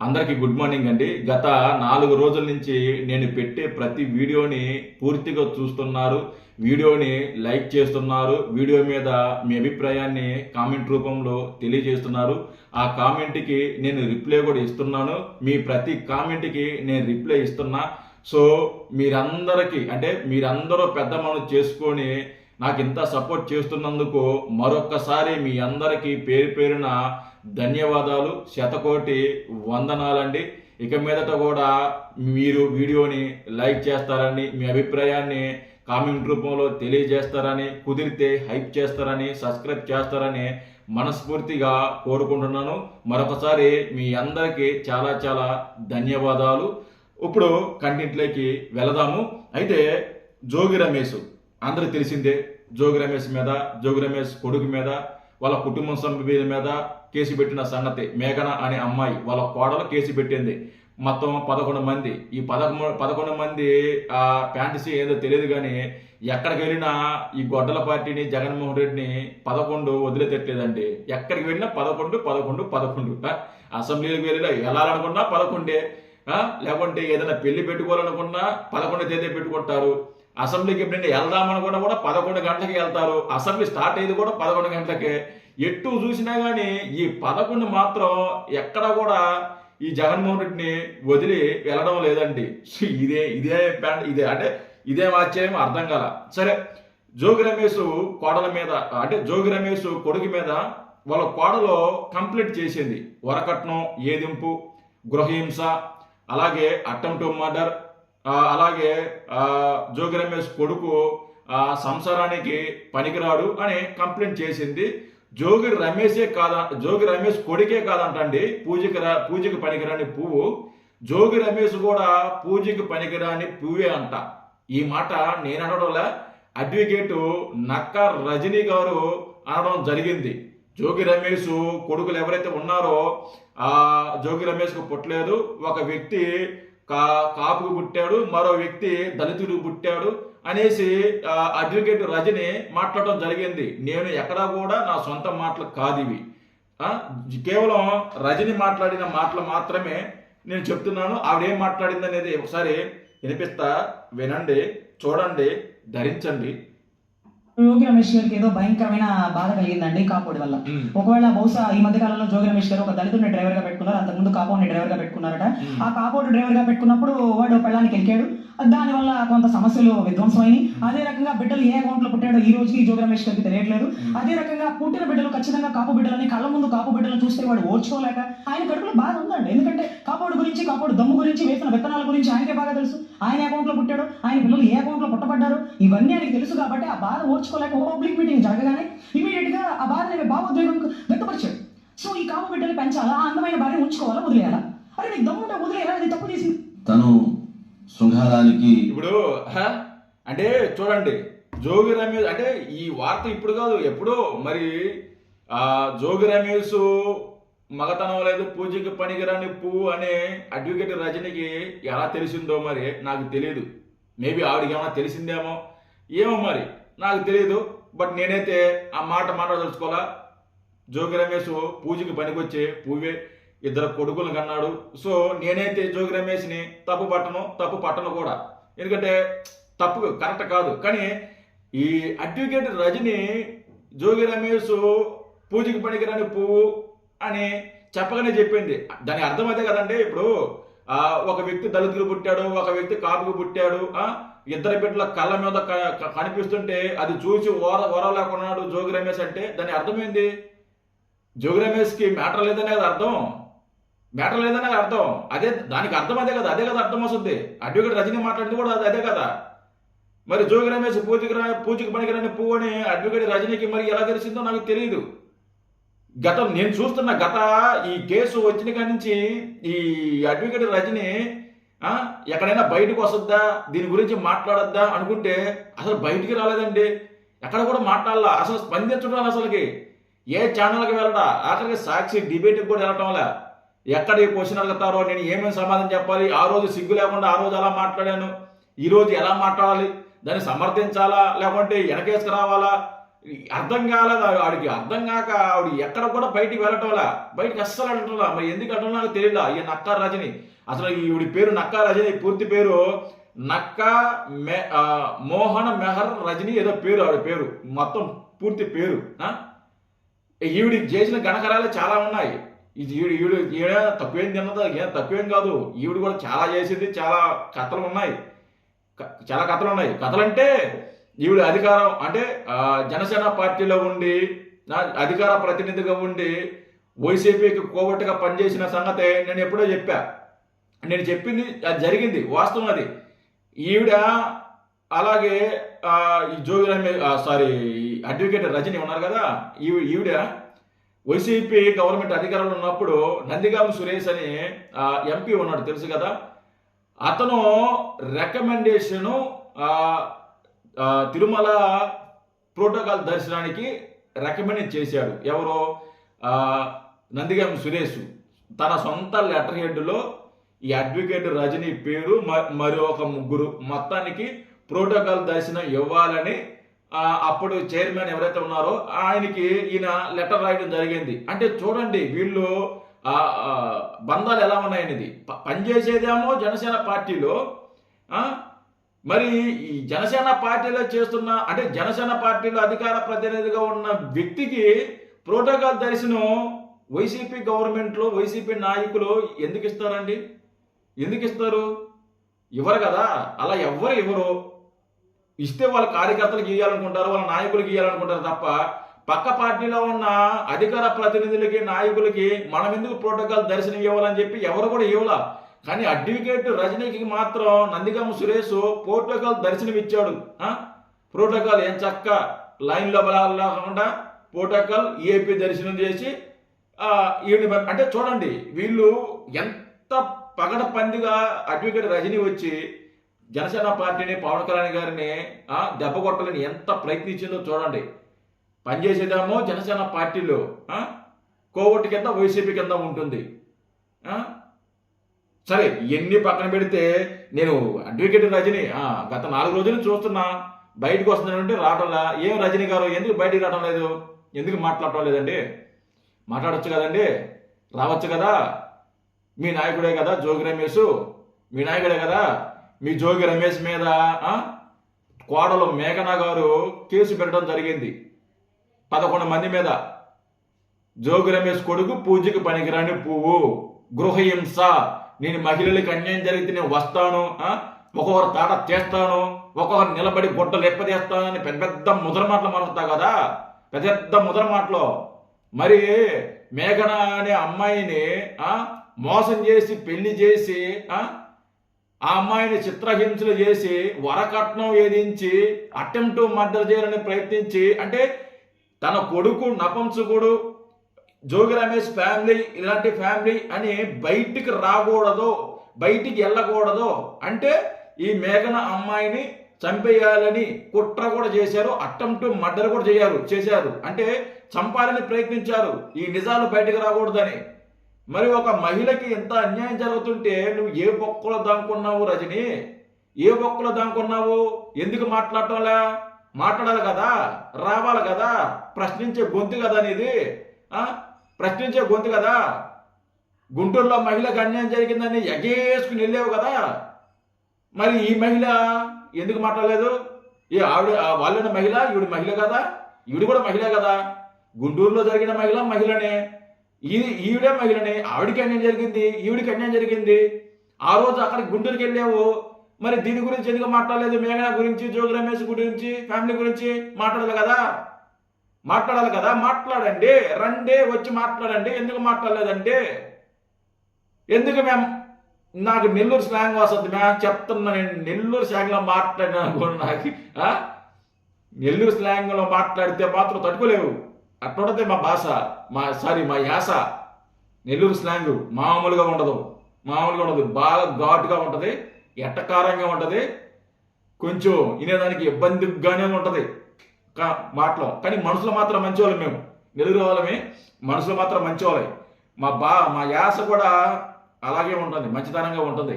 అందరికీ good morning అండి. గత 4 రోజుల నుంచి నేను పెట్టే ప్రతి వీడియోని పూర్తిగా చూస్తున్నారు. వీడియోని లైక్ చేస్తున్నారు. వీడియో మీద మీ అభిప్రాయాన్ని కామెంట్ రూపంలో తెలియజేస్తున్నారు. ఆ కామెంట్కి నేను రిప్లై కూడా ఇస్తున్నాను. మీ ప్రతి కామెంట్కి నేను రిప్లై ఇస్తున్నా. సో మీరందరూ పెద్ద మనసు చేసుకొని నాకు ఇంత సపోర్ట్ చేస్తున్నందుకు మరొక్కసారి మీ అందరికీ పేరు పేరున ధన్యవాదాలు, శతకోటి వందనాలండి. ఇక మీదట కూడా మీరు వీడియోని లైక్ చేస్తారని, మీ అభిప్రాయాన్ని కామెంట్ రూపంలో తెలియజేస్తారని, కుదిరితే హైప్ చేస్తారని, సబ్స్క్రైబ్ చేస్తారని మనస్ఫూర్తిగా కోరుకుంటున్నాను. మరొకసారి మీ అందరికీ చాలా చాలా ధన్యవాదాలు. ఇప్పుడు కంటెంట్లోకి వెళదాము. అయితే జోగి రమేష్ అందరికి తెలిసిందే. జోగి రమేష్ కొడుకు మీద, వాళ్ళ కుటుంబ సభ్యుల మీద కేసు పెట్టిన సంగతి. మేఘన అనే అమ్మాయి వాళ్ళ కోడలు కేసు పెట్టింది. మొత్తం 11 మంది. ఈ 11 మంది ఆ ఫ్యాంటసీ ఏదో తెలియదు కానీ ఎక్కడికి వెళ్ళినా ఈ గొడ్డల పార్టీని, జగన్మోహన్ రెడ్డిని 11 వదిలేతట్లేదండి. ఎక్కడికి వెళ్ళినా 11. అసెంబ్లీలకు వెళ్ళినా వెళ్ళాలనుకున్నా 11. లేకుంటే ఏదైనా పెళ్లి పెట్టుకోవాలనుకున్నా 11 తేదీ పెట్టుకుంటారు. అసెంబ్లీకి ఎప్పుడైనా వెళ్దామనుకున్నా కూడా 11 గంటలకి వెళ్తారు. అసెంబ్లీ స్టార్ట్ అయ్యేది కూడా 11 గంటలకే. ఎటు చూసినా కానీ ఈ 11 మాత్రం ఎక్కడ కూడా ఈ జగన్మోహన్ రెడ్డిని వదిలి వెళ్ళడం లేదండి. ఇదే ఆశ్చర్యం అర్థం కాల. సరే, జోగి రమేష్ కోడల మీద, జోగి రమేష్ కొడుకు మీద వాళ్ళ కోడలో కంప్లైంట్ చేసింది. వరకట్నం, ఏదింపు, గృహహింస, అలాగే అటెంప్ట్ మర్డర్, అలాగే జోగి రమేష్ కొడుకు సంసారానికి పనికిరాడు అని కంప్లైంట్ చేసింది. జోగి రమేష్ కొడుకే కాదంటండి పూజకి పనికిరాని పువ్వు. జోగి రమేష్ కూడా పూజకి పనికిరాని పువ్వే అంట. ఈ మాట నేను అనడంలా, అడ్వకేట్ నక్కా రజనీ గారు అనడం జరిగింది. జోగి రమేష్ కొడుకులు ఎవరైతే ఉన్నారో జోగి రమేష్కు పుట్టలేదు. ఒక వ్యక్తి కాపుకు పుట్టాడు, మరో వ్యక్తి దళితుడు పుట్టాడు అనేసి అడ్వకేట్ రజని మాట్లాడటం జరిగింది. నేను ఎక్కడా కూడా నా సొంత మాటలు కాదు ఇవి. కేవలం రజని మాట్లాడిన మాటలు మాత్రమే నేను చెప్తున్నాను. ఆవిడేం మాట్లాడింది అనేది ఒకసారి వినిపిస్తా, వినండి, చూడండి, ధరించండి. జోగి రమేష్ గారికి ఏదో భయంకరమైన బాధ కలిగిందండి కాపోడి వల్ల. ఒకవేళ బహుశా ఈ మధ్య కాలంలో జోగి రమేష్ గారు ఒక దళితుడిని డ్రైవర్ గా పెట్టుకున్నారు. అంతకుముందు కాపోడిని డ్రైవర్ గా పెట్టుకున్నారట. ఆ కాపోడి డ్రైవర్ గా పెట్టుకున్నప్పుడు వాడు పెళ్ళానికి ఎక్కాడు. దాని వల్ల కొంత సమస్యలు విధ్వంసమైనవి. అదే రకంగా బిడ్డలు ఏ అకౌంట్ లో పుట్టాడో ఈ రోజుకి జోగి రమేష్ గారికి తెలియట్లేదు. అదే రకంగా పుట్టిన బిడ్డలు ఖచ్చితంగా కాపు బిడ్డలని కళ్ళ ముందు కాపు బిడ్డలను చూస్తే వాడు ఓర్చుకోలేక ఆయన కడుపులో బాధ ఉందండి. ఎందుకంటే కాపోడు దమ్ము గురించి, వేసిన విత్తనాల గురించి ఆయనకే బాగా తెలుసు. ఆయన అకౌంట్ లో పుట్టాడు, ఆయన పిల్లలు ఏ అకౌంట్ లో పుట్టబడ్డారు, ఇవన్నీ ఆయనకి తెలుసు. కాబట్టి ఆ బాధ ఓర్చుకోలేక ఒక పబ్లిక్ మీటింగ్ జరగగానే ఇమీడియట్ గా ఆ బాధని భావోద్వేగం వ్యక్తపరిచాడు. సో ఈ కాపు బిడ్డలు పెంచాలా, ఆ అందమైన భార్య ఉంచుకోవాలా, వదిలేయాలా? అరే నీకు దమ్ముంటే వదిలేయాలా? అది తప్పు చేసింది తను శృంగారానికి. ఇప్పుడు అంటే చూడండి, జోగి రమేష్ అంటే ఈ వార్త ఇప్పుడు కాదు, ఎప్పుడో. మరి జోగి రమేష్ మగతనం లేదు, పూజకి పనికిరాని పువ్వు అనే అడ్వకేట్ రజనికి ఎలా తెలిసిందో మరి నాకు తెలియదు. మేబీ ఆవిడకి ఏమైనా తెలిసిందేమో, ఏమో మరి నాకు తెలియదు. బట్ నేనైతే ఆ మాట మాట్లాడదలుచుకోవాలా. జోగి రమేష్ పూజకి పనికొచ్చే పువ్వే, 2 కొడుకులను కన్నాడు. సో నేనైతే జోగి రమేష్ని తప్పు పట్టను కూడా. ఎందుకంటే తప్పు కరెక్ట్ కాదు. కానీ ఈ అడ్వకేట్ రజని జోగి రమేష్ పూజకి పనికిరాని పువ్వు అని చెప్పగానే చెప్పింది. దాని అర్థం అదే కదండి. ఇప్పుడు ఒక వ్యక్తి దళితులు పుట్టాడు, ఒక వ్యక్తి కాపుకు పుట్టాడు. 2 బిడ్డల కళ్ళ మీద కనిపిస్తుంటే అది చూసి ఓరలేకున్నాడు జోగి రమేష్ అంటే దాని అర్థమైంది. జోగి రమేష్కి మ్యాటర్ లేదనే కదా అర్థం. అదే దానికి అర్థం అదే కదా అర్థం వస్తుంది. అడ్వకేట్ రజనీ మాట్లాడింది కూడా అదే కదా. మరి జోగి రమేష్ పూజకి పనికిరాని పువ్వు అని అడ్వకేట్ రజనీకి మరి ఎలా తెలిసిందో నాకు తెలియదు. నేను చూస్తున్న ఈ కేసు వచ్చిన కాడి నుంచి ఈ అడ్వకేట్ రజని ఎక్కడైనా బయటకు వస్తుందా, దీని గురించి మాట్లాడొద్దా అనుకుంటే అసలు బయటికి రాలేదండి. ఎక్కడ కూడా మాట్లాడాలా, అసలు స్పందించడం అసలుకి. ఏ ఛానల్కి వెళ్ళడా, ఆఖరికి సాక్షి డిబేట్కి కూడా వెళ్ళటం వల్ల ఎక్కడ ఈ క్వశ్చన్ అడుగుతారో, నేను ఏమేమి సమాధానం చెప్పాలి, ఆ రోజు సిగ్గు లేకుండా ఆ రోజు అలా మాట్లాడాను, ఈ రోజు ఎలా మాట్లాడాలి, దాన్ని సమర్థించాలా లేకుంటే వెనకేసుకు రావాలా, అర్థం కాలేదు ఆవిడికి. అర్థం కాక ఆవిడ ఎక్కడ కూడా బయటికి వెళ్ళటంలా, బయటికి అస్సలు వెళ్ళటంలా. మరి ఎందుకు వెళ్ళటం నాకు తెలియదు. ఈ నక్కా రజని, అసలు ఈవిడి పేరు నక్కా రజని, పూర్తి పేరు నక్కా మోహన మెహర్ రజని ఏదో పేరు, ఆవిడ పేరు మొత్తం పూర్తి పేరు. ఈవిడి చేసిన గణకరాలు చాలా ఉన్నాయి. ఇది ఈవిడ తక్కువేం తిన్నదో, ఏం తక్కువేం కాదు. ఈవిడ కూడా చాలా చేసింది, చాలా కథలు ఉన్నాయి, చాలా కథలు ఉన్నాయి. కథలంటే ఈవిడ అధికారం అంటే జనసేన పార్టీలో ఉండి అధికార ప్రతినిధిగా ఉండి వైసీపీకి కోవట్టుగా పనిచేసిన సంగతి నేను ఎప్పుడో చెప్పా. నేను చెప్పింది అది జరిగింది, వాస్తవం అది. ఈవిడ అలాగే ఈ జోగి రమేష్ అడ్వకేట్ రజని ఉన్నారు కదా, ఈవిడ వైసీపీ గవర్నమెంట్ అధికారంలో ఉన్నప్పుడు నందిగామ సురేష్ అని ఎంపీ ఉన్నాడు, తెలుసు కదా. అతను రికమెండేషను తిరుమల ప్రోటోకాల్ దర్శనానికి రికమెండ్ చేశాడు. ఎవరో నందిగామ సురేష్ తన సొంత లెటర్ హెడ్లో ఈ అడ్వకేట్ రజని పేరు మరి ఒక ముగ్గురు మొత్తానికి ప్రోటోకాల్ దర్శనం ఇవ్వాలని అప్పుడు చైర్మన్ ఎవరైతే ఉన్నారో ఆయనకి ఈయన లెటర్ రాయడం జరిగింది. అంటే చూడండి వీళ్ళు బంధాలు ఎలా ఉన్నాయనేది. పనిచేసేదేమో జనసేన పార్టీలో, మరి ఈ జనసేన పార్టీలో చేస్తున్న అంటే జనసేన పార్టీలో అధికార ప్రతినిధిగా ఉన్న వ్యక్తికి ప్రోటోకాల్ దర్శనం వైసీపీ గవర్నమెంట్లో వైసీపీ నాయకులు ఎందుకు ఇస్తారండి? ఎందుకు ఇస్తారు? ఇవ్వరు కదా. అలా ఇవ్వరు. ఇస్తే వాళ్ళ కార్యకర్తలకు ఇవ్వాలనుకుంటారు, వాళ్ళ నాయకులకి ఇవ్వాలనుకుంటారు తప్ప పక్క పార్టీలో ఉన్న అధికార ప్రతినిధులకి నాయకులకి మనం ఎందుకు ప్రోటోకాల్ దర్శనం ఇవ్వాలని చెప్పి ఎవరు కూడా ఇవ్వాల. కానీ అడ్వకేట్ రజనీకి మాత్రం నందిగామ సురేష్ ప్రోటోకాల్ దర్శనం ఇచ్చాడు. ప్రోటోకాల్ ఏం చక్క లైన్లో బలాకుండా ప్రోటోకాల్ ఏపీ దర్శనం చేసి అంటే చూడండి వీళ్ళు ఎంత పగడపందిగా అడ్వకేట్ రజనీ వచ్చి జనసేన పార్టీని పవన్ కళ్యాణ్ గారిని దెబ్బ కొట్టాలని ఎంత ప్రయత్నించిందో చూడండి. పనిచేసేదేమో జనసేన పార్టీలో కోవట్టు కింద వైసీపీ కింద ఉంటుంది. సరే ఎన్ని పక్కన పెడితే నేను అడ్వకేట్ రజని గత 4 రోజులు చూస్తున్నా, బయటకు వస్తున్నానంటే రావడంలా. ఏం రజనీ గారు ఎందుకు బయటికి రావడం లేదు? ఎందుకు మాట్లాడటం లేదండి? మాట్లాడచ్చు కదండి, రావచ్చు కదా. మీ నాయకుడే కదా జోగి రమేష్, మీ నాయకుడే కదా. మీ జోగి రమేష్ మీద కోడలు మేఘనా గారు కేసు పెట్టడం జరిగింది 11 మంది మీద. జోగి రమేష్ కొడుకు పూజకి పనికిరాని పువ్వు, గృహహింస, నేను మహిళలకు అన్యాయం జరిగితే నేను వస్తాను, ఒక్కొక్కరు తాట చేస్తాను, ఒక్కొక్కరు నిలబడి గుడ్డలు ఎప్పదేస్తానని పెద్ద పెద్ద ముద్ర మాటలు మారుతా కదా, పెద్ద పెద్ద ముద్ర మాటలు. మరి మేఘన అనే అమ్మాయిని మోసం చేసి పెళ్లి చేసి ఆ అమ్మాయిని చిత్రహింసలు చేసి వరకట్నం వేధించి అటెంప్ట్ మర్డర్ చేయాలని ప్రయత్నించి, అంటే తన కొడుకు నపంసకుడు జోగి రమేష్ ఫ్యామిలీ ఇలాంటి ఫ్యామిలీ అని బయటికి రాకూడదు, బయటికి వెళ్ళకూడదు అంటే ఈ మేఘన అమ్మాయిని చంపేయాలని కుట్ర కూడా చేశారు, అటెంప్ట్ మర్డర్ కూడా చేశారు. అంటే చంపాలని ప్రయత్నించారు ఈ నిజాలు బయటకు రాకూడదని. మరి ఒక మహిళకి ఎంత అన్యాయం జరుగుతుంటే నువ్వు ఏ బొక్కలో దానుకున్నావు రజని? ఏ బొక్కలో దానుకున్నావు? ఎందుకు మాట్లాడటంలా? మాట్లాడాలి కదా, రావాలి కదా, ప్రశ్నించే గొంతు కదా నీది, ప్రశ్నించే గొంతు కదా. గుంటూరులో మహిళకు అన్యాయం జరిగిందని ఎగేసుకుని వెళ్ళావు కదా, మరి ఈ మహిళ ఎందుకు మాట్లాడలేదు? ఆవిడ వాళ్ళ మహిళ, ఈవిడ మహిళ కదా, ఈవిడ కూడా మహిళ కదా. గుంటూరులో జరిగిన మహిళనే, ఈవిడే మహిళనే. ఆవిడికి అన్యాయం జరిగింది, ఈవిడికి అన్యాయం జరిగింది. ఆ రోజు అక్కడికి గుంటూరుకి వెళ్ళావు, మరి దీని గురించి ఎందుకు మాట్లాడలేదు? మేఘన గురించి, జోగి రమేష్ గురించి, ఫ్యామిలీ గురించి మాట్లాడాలి కదా, మాట్లాడాలి కదా. మాట్లాడండి, రండి, వచ్చి మాట్లాడండి. ఎందుకు మాట్లాడలేదంటే ఎందుకు నాకు నెల్లూరు స్లాంగ్ వస్తుంది చెప్తున్నా. నేను నెల్లూరు స్లాంగ్లో మాట్లాడినా కూడా నాకు నెల్లూరు స్లాంగ్లో మాట్లాడితే మాత్రం తట్టుకోలేవు. అట్లుంటుంది మా భాష, మా యాస. నెల్లూరు స్లాంగ్ మామూలుగా ఉండదు, బాగా ఘాటుగా ఉంటుంది, ఎట్టకారంగా ఉంటుంది, కొంచెం వినేదానికి ఇబ్బందిగానే ఉంటుంది మాటలో. కానీ మనసులో మాత్రం మంచివాళ్ళం మేము, నెల్లూరు వాళ్ళమే, మనసులో మాత్రం మంచివాళ్ళే. మా యాస కూడా అలాగే ఉంటుంది, మంచితనంగా ఉంటుంది.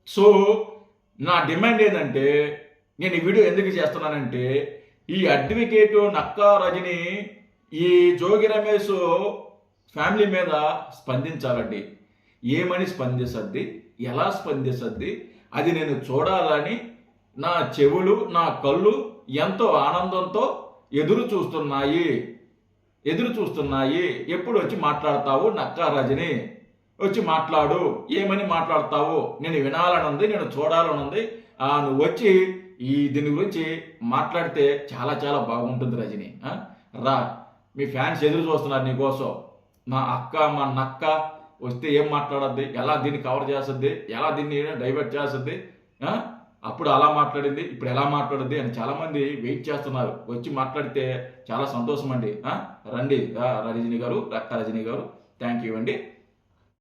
సో నా డిమాండ్ ఏంటంటే, నేను ఈ వీడియో ఎందుకు చేస్తున్నానంటే, ఈ అడ్వకేట్ నక్కా రజని ఈ జోగి రమేష్ ఫ్యామిలీ మీద స్పందించాలండి. ఏమని స్పందిస్తుంది, ఎలా స్పందిస్తుంది, అది నేను చూడాలని నా చెవులు నా కళ్ళు ఎంతో ఆనందంతో ఎదురు చూస్తున్నాయి. ఎప్పుడు వచ్చి మాట్లాడతావు నక్కా రజని, వచ్చి మాట్లాడు, ఏమని మాట్లాడతావు, నేను వినాలనుంది, నేను చూడాలనుంది, నువ్వు వచ్చి దీని గురించి మాట్లాడితే చాలా చాలా బాగుంటుంది రజని. రా, మీ ఫ్యాన్స్ ఎదురు చూస్తున్నారు నీకోసం. మా నక్క వస్తే ఏం మాట్లాడద్ది, ఎలా దీన్ని కవర్ చేస్తుంది, ఎలా దీన్ని డైవర్ట్ చేస్తుంది, అప్పుడు అలా మాట్లాడింది ఇప్పుడు ఎలా మాట్లాడుద్ది అని చాలామంది వెయిట్ చేస్తున్నారు. వచ్చి మాట్లాడితే చాలా సంతోషం అండి. రండి రజని గారు, రక్త రజని గారు, థ్యాంక్ యూ అండి.